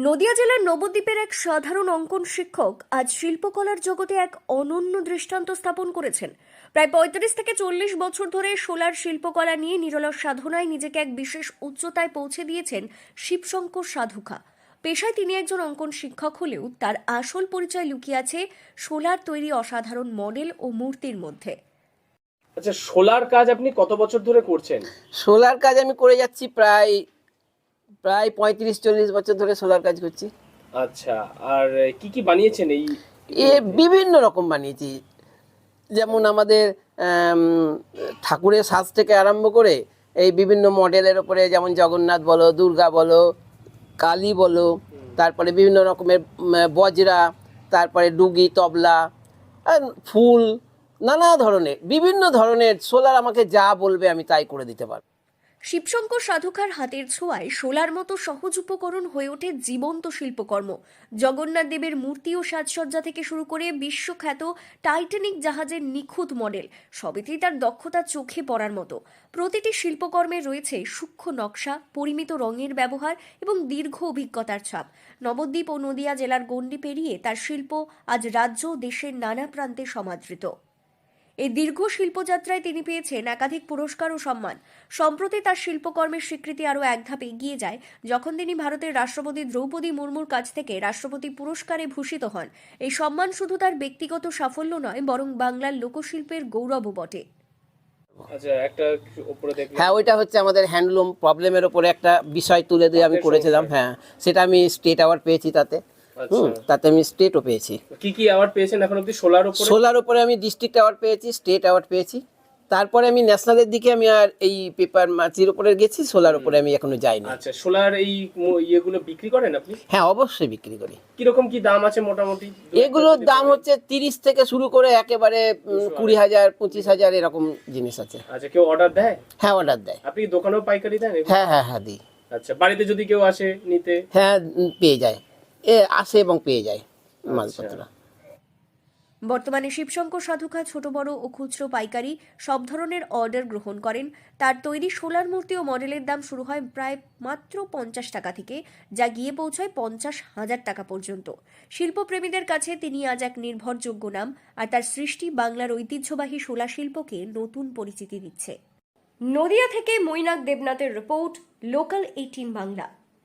নদিয়া জেলার নবদ্বীপের এক সাধারণ অঙ্কন শিক্ষক আজ শিল্পকলার জগতে এক অনন্য দৃষ্টান্ত স্থাপন করেছেন। প্রায় ৩৫ থেকে ৪০ বছর ধরে সোলার শিল্পকলা নিয়ে নিরলস সাধনায় নিজেকে এক বিশেষ উচ্চতায় পৌঁছে দিয়েছেন শিবশঙ্কর সাধুখা। পেশায় তিনি একজন অঙ্কন শিক্ষক হলেও তার আসল পরিচয় লুকিয়ে আছে সোলার তৈরি অসাধারণ মডেল ও মূর্তির মধ্যে। আচ্ছা, সোলার কাজ আপনি কত বছর ধরে করছেন? সোলার কাজ আমি করে যাচ্ছি প্রায় ৩৫-৪০ বছর ধরে সোলার কাজ করছি। আচ্ছা, আর কি কি বানিয়েছেন? বিভিন্ন রকম বানিয়েছি, যেমন আমাদের ঠাকুরের সাজ থেকে আরম্ভ করে এই বিভিন্ন মডেলের ওপরে, যেমন জগন্নাথ বলো, দুর্গা বলো, কালী বলো, তারপরে বিভিন্ন রকমের বজরা, তারপরে ডুগি, তবলা, ফুল, নানা ধরনের বিভিন্ন ধরনের সোলার আমাকে যা বলবে আমি তাই করে দিতে পারবো। শিবশঙ্কর সাধুখার হাতের ছোঁয়ায় সোলার মতো সহজ উপকরণ হয়ে ওঠে জীবন্ত শিল্পকর্ম। জগন্নাথ দেবের মূর্তি ও সাজসজ্জা থেকে শুরু করে বিশ্বখ্যাত টাইটানিক জাহাজের নিখুঁত মডেল, সবেতেই তার দক্ষতা চোখে পড়ার মতো। প্রতিটি শিল্পকর্মে রয়েছে সূক্ষ্ম নকশা, পরিমিত রঙের ব্যবহার এবং দীর্ঘ অভিজ্ঞতার ছাপ। নবদ্বীপ ও নদিয়া জেলার গণ্ডি পেরিয়ে তার শিল্প আজ রাজ্য ও দেশের নানা প্রান্তে সমাদৃত। এই দীর্ঘ শিল্পযাত্রায় তিনি পেয়েছেন একাধিক পুরস্কার ও সম্মান। সম্প্রতি তার শিল্পকর্মের স্বীকৃতি আরও এক ধাপ এগিয়ে যায় যখন তিনি ভারতের রাষ্ট্রপতি দ্রৌপদী মুর্মুর কাছ থেকে রাষ্ট্রপতি পুরস্কারে ভূষিত হন। এই সম্মান শুধু তার ব্যক্তিগত সাফল্য নয়, বরং বাংলার লোকশিল্পের গৌরবও বটে। আচ্ছা, একটা উপরে দেখলাম, হ্যাঁ, ওইটা হচ্ছে আমাদের হ্যান্ডলুম প্রবলেমের ওপরে একটা বিষয় তুলে দিয়ে আমি করেছিলাম। হ্যাঁ, সেটা আমি স্টেট অ্যাওয়ার্ড পেয়েছি তাতে। তাতে আমি স্টেটও পেয়েছি। কি কি অ্যাওয়ার্ড পেয়েছেন এখন অবধি সোলার উপরে? সোলার উপরে আমি ডিস্ট্রিক্ট অ্যাওয়ার্ড পেয়েছি, স্টেট অ্যাওয়ার্ড পেয়েছি। তারপরে আমি ন্যাশনালের দিকে আমি আর এই পেপার মাছির উপরে গেছি, সোলার উপরে আমি এখনো যাইনি। আচ্ছা, সোলার এই ইয়েগুলো বিক্রি করেন আপনি? হ্যাঁ, অবশ্যই বিক্রি করি। কিরকম কি দাম আছে মোটামুটি? এগুলোর দাম হচ্ছে 30 থেকে শুরু করে একেবারে 20,000, 25,000 এরকম জিনিস আছে। আচ্ছা, কেউ অর্ডার দেয়? হ্যাঁ, অর্ডার দেয়। আপনি দোকানেও পাইকারি দেন? হ্যাঁ হ্যাঁ হ্যাঁ, দিই। আচ্ছা, বাড়িতে যদি কেউ আসে নিতে? হ্যাঁ, পেয়ে যায়, আসে এবং পেয়ে যায় মালপত্র। বর্তমানে শিবশঙ্কর সাধুখা ছোট বড় ও খুচরো পাইকারি সব ধরনের অর্ডার গ্রহণ করেন। তার তৈরি সোলার মূর্তি ও মডেলের দাম শুরু হয় প্রায় মাত্র 50 টাকা থেকে, যা গিয়ে পৌঁছায় 50,000 টাকা পর্যন্ত। শিল্পপ্রেমীদের কাছে তিনি আজ এক নির্ভরযোগ্য নাম, আর তার সৃষ্টি বাংলার ঐতিহ্যবাহী সোলা শিল্পকে নতুন পরিচিতি দিচ্ছে। নদিয়া থেকে মৈনাক দেবনাথের রিপোর্ট, লোকাল 18 বাংলা।